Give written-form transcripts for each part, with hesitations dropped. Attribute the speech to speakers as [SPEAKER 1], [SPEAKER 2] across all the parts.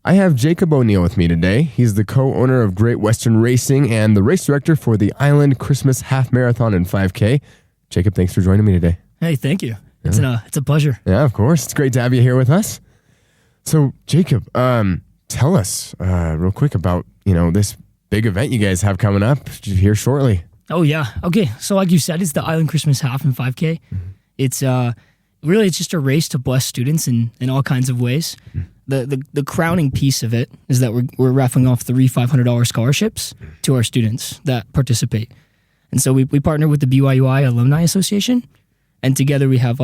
[SPEAKER 1] I have Jacob O'Neill with me today. He's the co-owner of Great Western Racing and the race director for the Island Christmas Half Marathon and 5K. Jacob, thanks for joining me today.
[SPEAKER 2] Hey, thank you. It's a pleasure.
[SPEAKER 1] Yeah, of course. It's great to have you here with us. So, Jacob, tell us real quick about, this big event you guys have coming up here shortly.
[SPEAKER 2] Oh, yeah. Okay. So like you said, it's the Island Christmas Half and 5K. Mm-hmm. It's really just a race to bless students in all kinds of ways. Mm-hmm. The crowning piece of it is that we're raffling off 3 $500 scholarships to our students that participate. And so we partner with the BYUI Alumni Association, and together we have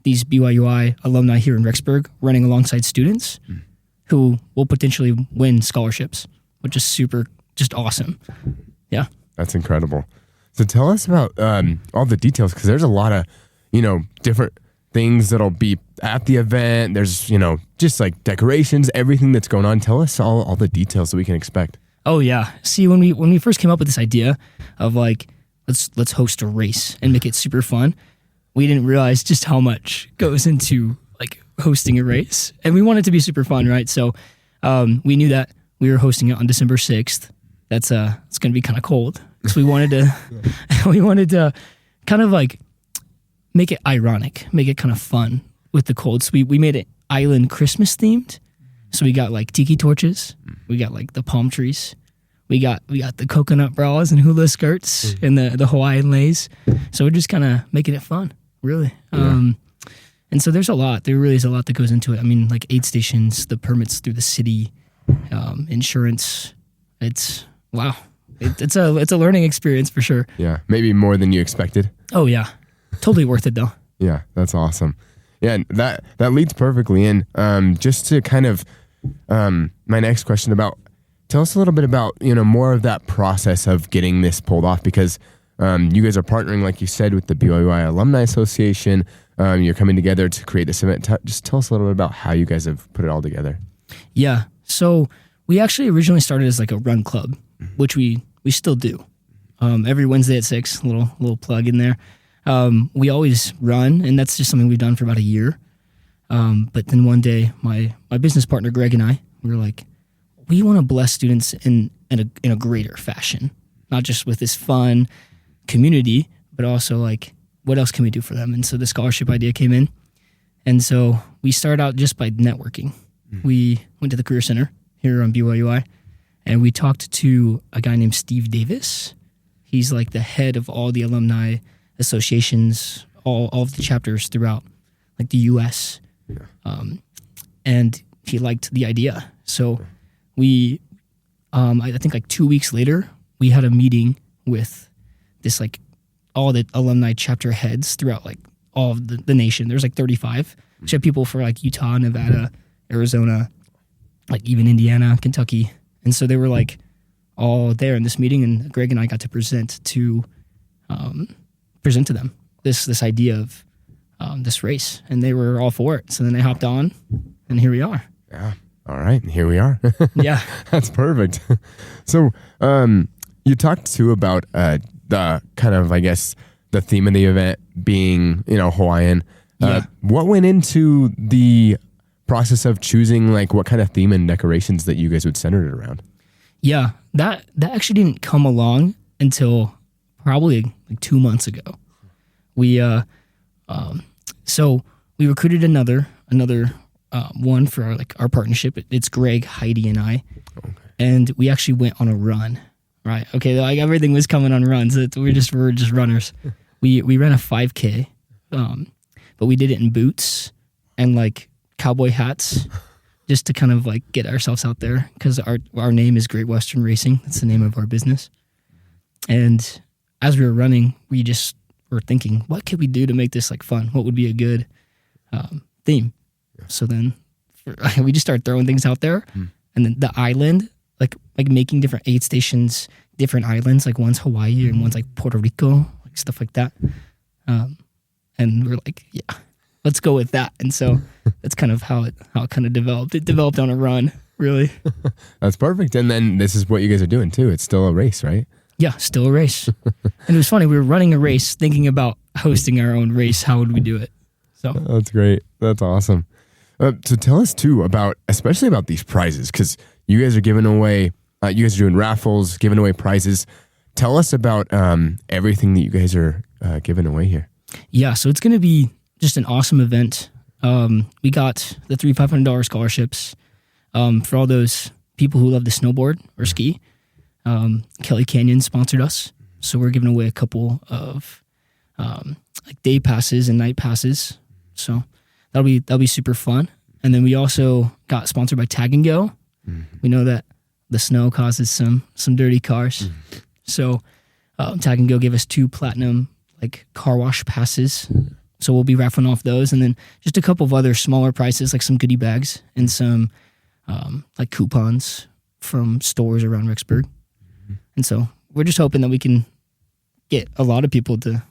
[SPEAKER 2] these BYUI alumni here in Rexburg running alongside students who will potentially win scholarships, which is just awesome. Yeah.
[SPEAKER 1] That's incredible. So tell us about all the details, because there's a lot of, different things that'll be at the event. There's, just decorations, everything that's going on. Tell us all the details that we can expect.
[SPEAKER 2] Oh, yeah. See, when we first came up with this idea of let's host a race and make it super fun, we didn't realize just how much goes into hosting a race, and we want it to be super fun, right? So we knew that we were hosting it on December 6th. It's going to be kind of cold, so we wanted to kind of make it ironic, make it kind of fun with the cold. So we made it island Christmas themed. So we got tiki torches, we got the palm trees, we got the coconut bras and hula skirts and the Hawaiian leis. So we're just kind of making it fun, really. Yeah. And so there really is a lot that goes into it. I mean, aid stations, the permits through the city, insurance. It's wow. It's a learning experience for sure.
[SPEAKER 1] Yeah, maybe more than you expected.
[SPEAKER 2] Oh yeah, totally worth it though.
[SPEAKER 1] Yeah, that's awesome. Yeah, and that leads perfectly in. Just to kind of my next question about, tell us a little bit about more of that process of getting this pulled off, because you guys are partnering, like you said, with the BYUI Alumni Association. You're coming together to create this event. Just tell us a little bit about how you guys have put it all together.
[SPEAKER 2] Yeah, so we actually originally started as a run club, which we still do. Every Wednesday at 6, little plug in there. We always run, and that's just something we've done for about a year. But then one day, my business partner Greg and I, we were like, we want to bless students in a greater fashion, not just with this fun community, but also what else can we do for them? And so the scholarship idea came in, and so we started out just by networking. Mm-hmm. We went to the Career Center here on BYUI, and we talked to a guy named Steve Davis. He's the head of all the alumni associations, all of the chapters throughout the U.S. Yeah. And he liked the idea. So we, I think 2 weeks later, we had a meeting with this all the alumni chapter heads throughout all of the nation. There's 35. We had people for Utah, Nevada, Arizona, even Indiana, Kentucky. And so they were all there in this meeting, and Greg and I got to present to them this idea of this race, and they were all for it. So then they hopped on, and here we are.
[SPEAKER 1] Yeah. All right. Here we are.
[SPEAKER 2] Yeah.
[SPEAKER 1] That's perfect. So you talked too about the kind of, I guess, the theme of the event being, Hawaiian.
[SPEAKER 2] Yeah.
[SPEAKER 1] What went into the process of choosing what kind of theme and decorations that you guys would center it around?
[SPEAKER 2] Yeah, that actually didn't come along until probably 2 months ago. We so we recruited another one for our partnership. It's Greg, Heidi, and I, okay. And we actually went on a run. Right. Okay. Everything was coming on runs. We're just runners. We ran a 5K, but we did it in boots and cowboy hats, just to kind of get ourselves out there, because our name is Great Western Racing. That's the name of our business. And as we were running, we just were thinking, what could we do to make this fun? What would be a good theme? Yeah. So then we just started throwing things out there, and then the island. Making different aid stations, different islands, one's Hawaii and one's Puerto Rico, stuff like that. And we're yeah, let's go with that. And so that's kind of how it kind of developed. It developed on a run, really.
[SPEAKER 1] That's perfect. And then this is what you guys are doing too. It's still a race, right?
[SPEAKER 2] Yeah, still a race. And it was funny. We were running a race, thinking about hosting our own race. How would we do it? So
[SPEAKER 1] that's great. That's awesome. So tell us too especially about these prizes, because you guys are giving away, you guys are doing raffles, giving away prizes. Tell us about everything that you guys are giving away here.
[SPEAKER 2] Yeah, so it's going to be just an awesome event. We got the 3 $500 scholarships for all those people who love to snowboard or ski. Kelly Canyon sponsored us, so we're giving away a couple of like day passes and night passes. So that'll be super fun. And then we also got sponsored by Tag and Go. Mm-hmm. We know that the snow causes some dirty cars. Mm-hmm. So Tag and Go gave us 2 platinum like car wash passes. So we'll be raffling off those, and then just a couple of other smaller prizes like some goodie bags and some like coupons from stores around Rexburg. Mm-hmm. And so we're just hoping that we can get a lot of people to,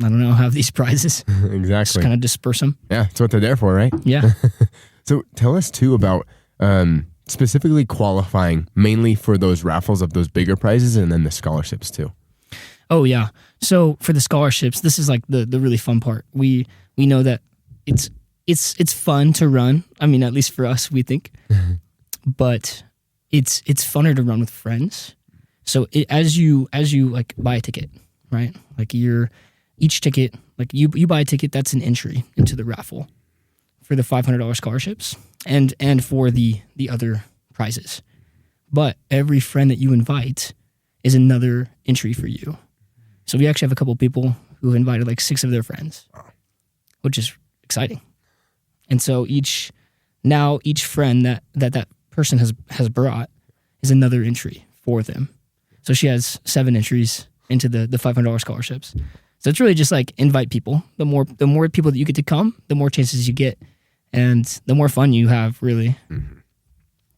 [SPEAKER 2] I don't know, have these prizes.
[SPEAKER 1] Exactly.
[SPEAKER 2] Just kind of disperse them.
[SPEAKER 1] Yeah, that's what they're there for, right?
[SPEAKER 2] Yeah.
[SPEAKER 1] So tell us too about specifically qualifying mainly for those raffles of those bigger prizes and then the scholarships too.
[SPEAKER 2] Oh yeah. So for the scholarships, this is like the really fun part. We know that it's fun to run. I mean, at least for us, we think. But it's funner to run with friends. So as you like buy a ticket, right? Like each ticket, like you buy a ticket, that's an entry into the raffle for the $500 scholarships and for the other prizes. But every friend that you invite is another entry for you. So we actually have a couple of people who invited like 6 of their friends, which is exciting. And so each friend that person has brought is another entry for them. So she has 7 entries into the $500 scholarships. So it's really just like invite people. The more people that you get to come, the more chances you get, and the more fun you have, really.
[SPEAKER 1] Mm-hmm.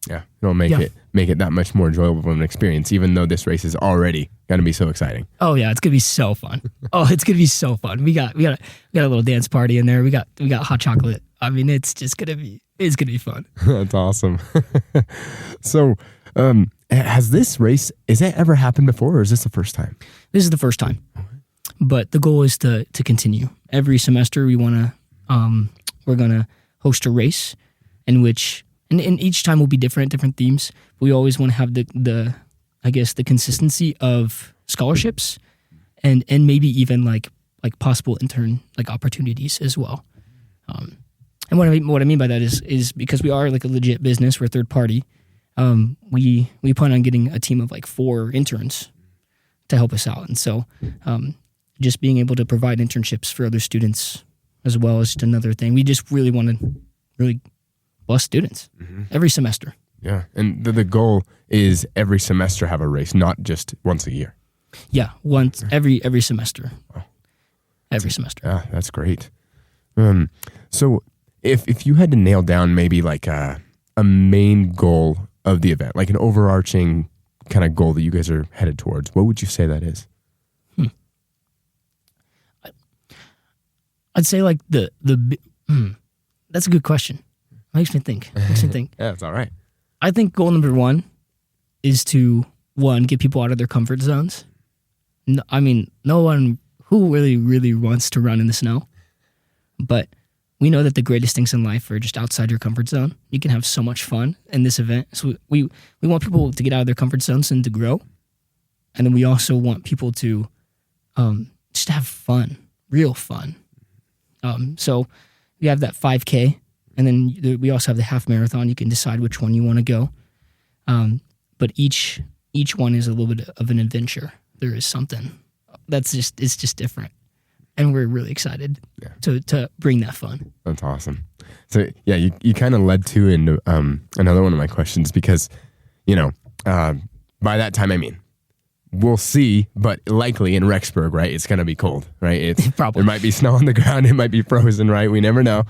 [SPEAKER 1] Yeah, it'll make it that much more enjoyable of an experience, even though this race is already going to be so exciting.
[SPEAKER 2] Oh yeah, it's gonna be so fun. It's gonna be so fun. We got a little dance party in there. We got hot chocolate. I mean, it's gonna be fun.
[SPEAKER 1] That's awesome. So, has this race ever happened before, or is this the first time?
[SPEAKER 2] This is the first time. But the goal is to continue. Every semester we're gonna host a race in which, and each time will be different themes. We always want to have the consistency of scholarships and maybe even like possible intern like opportunities as well. And what I mean by that is because we are like a legit business, we're a third party. We plan on getting a team of like 4 interns to help us out, and so just being able to provide internships for other students as well is just another thing. We just really want to really bless students every semester.
[SPEAKER 1] Yeah, and the goal is every semester have a race, not just once a year.
[SPEAKER 2] Yeah, once every semester. Oh. Every semester.
[SPEAKER 1] Yeah, that's great. So if you had to nail down maybe like a main goal of the event, like an overarching kind of goal that you guys are headed towards, what would you say that is?
[SPEAKER 2] I'd say like that's a good question. Makes me think.
[SPEAKER 1] Yeah, it's all right.
[SPEAKER 2] I think goal number 1 is to get people out of their comfort zones. No one who really wants to run in the snow, but we know that the greatest things in life are just outside your comfort zone. You can have so much fun in this event. So we want people to get out of their comfort zones and to grow. And then we also want people to just have fun, real fun. So we have that 5K, and then we also have the half marathon. You can decide which one you want to go. But each one is a little bit of an adventure. There is something it's just different. And we're really excited to bring that fun.
[SPEAKER 1] That's awesome. So yeah, you kind of led into another one of my questions, because, by that time, I mean, we'll see, but likely in Rexburg, right? It's going to be cold, right?
[SPEAKER 2] Probably.
[SPEAKER 1] There might be snow on the ground. It might be frozen, right? We never know.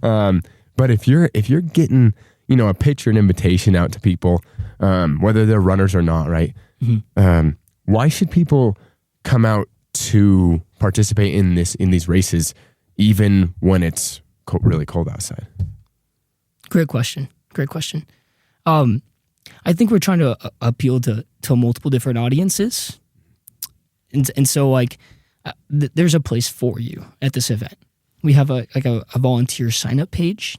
[SPEAKER 1] But if you're getting, a picture, an invitation out to people, whether they're runners or not, right? Mm-hmm. Why should people come out to participate in these races, even when it's really cold outside?
[SPEAKER 2] Great question. I think we're trying to appeal to multiple different audiences, and so like there's a place for you at this event. We have a volunteer sign up page,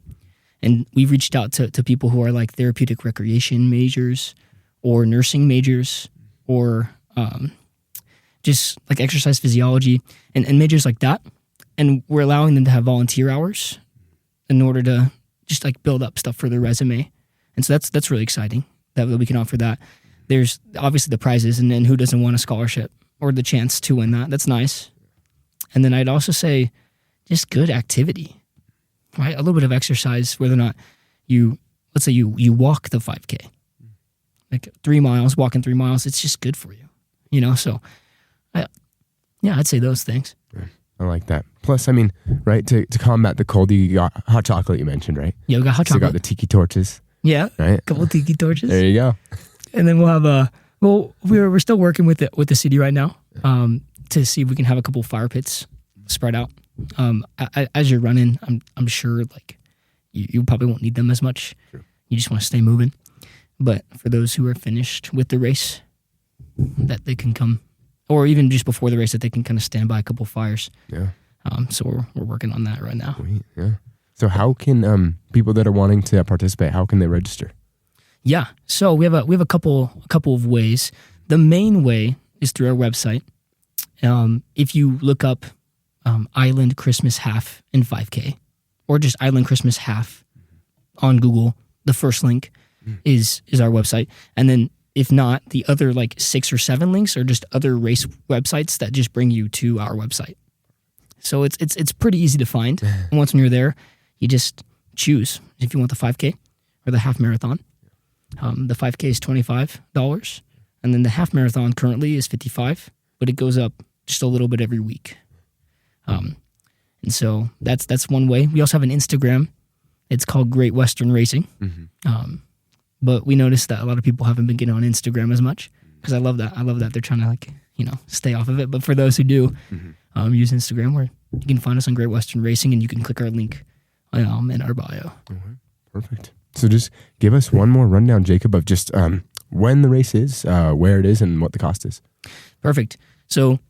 [SPEAKER 2] And we've reached out to people who are like therapeutic recreation majors or nursing majors or just like exercise physiology and majors like that. And we're allowing them to have volunteer hours in order to just like build up stuff for their resume. And so that's really exciting that we can offer that. There's obviously the prizes, and then who doesn't want a scholarship or the chance to win that? That's nice. And then I'd also say just good activity, right? A little bit of exercise, whether or not let's say you walk the 5K, like 3 miles, walking 3 miles, it's just good for you, So I'd say those things.
[SPEAKER 1] I like that. Plus, I mean, right, to combat the cold, you got hot chocolate you mentioned, right?
[SPEAKER 2] Yeah, we got hot chocolate.
[SPEAKER 1] So you got the tiki torches.
[SPEAKER 2] Yeah,
[SPEAKER 1] right?
[SPEAKER 2] A couple of tiki torches.
[SPEAKER 1] There you go.
[SPEAKER 2] And then we'll have we're still working with the city right now to see if we can have a couple fire pits spread out. As you're running, I'm sure like you probably won't need them as much.
[SPEAKER 1] Sure.
[SPEAKER 2] You just want to stay moving. But for those who are finished with the race, that they can come, or even just before the race, that they can kind of stand by a couple fires.
[SPEAKER 1] Yeah.
[SPEAKER 2] So we're working on that right now.
[SPEAKER 1] Sweet. Yeah. So how can people that are wanting to participate, how can they register?
[SPEAKER 2] Yeah. So we have a couple of ways. The main way is through our website. If you look up Island Christmas Half and 5K, or just Island Christmas Half on Google, the first link is our website. And then if not, the other like 6 or 7 links are just other race websites that just bring you to our website. So it's pretty easy to find. And once when you're there, you just choose if you want the 5K or the half marathon. The 5K is $25, and then the half marathon currently is $55, but it goes up just a little bit every week. And so that's one way. We also have an Instagram. It's called Great Western Racing. Mm-hmm. But we noticed that a lot of people haven't been getting on Instagram as much, because I love that. They're trying to stay off of it. But for those who do use Instagram, where you can find us on Great Western Racing, and you can click our link in our bio.
[SPEAKER 1] Mm-hmm. Perfect. So just give us one more rundown, Jacob, of just when the race is, where it is, and what the cost is.
[SPEAKER 2] Perfect. So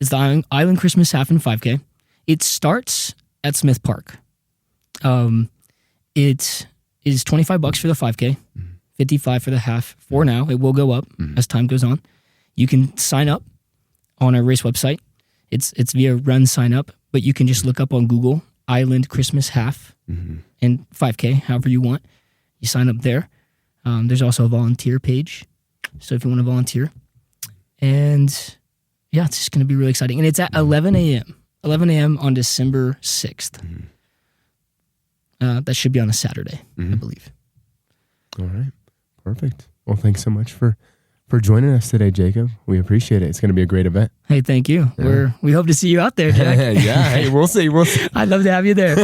[SPEAKER 2] it's the Island Christmas Half and 5K. It starts at Smith Park. It is $25 for the 5K, $55 for the half. For now, it will go up as time goes on. You can sign up on our race website. It's via Run Sign Up, but you can just look up on Google Island Christmas Half and 5K, however you want. You sign up there. There's also a volunteer page, so if you want to volunteer. And yeah, it's just going to be really exciting. And it's at 11 a.m. on December 6th. That should be on a Saturday, I believe.
[SPEAKER 1] All right. Perfect. Well, thanks so much for joining us today, Jacob. We appreciate it. It's going to be a great event.
[SPEAKER 2] Hey, thank you. Yeah. We hope to see you out there, Jack.
[SPEAKER 1] Yeah, hey, we'll see.
[SPEAKER 2] I'd love to have you there.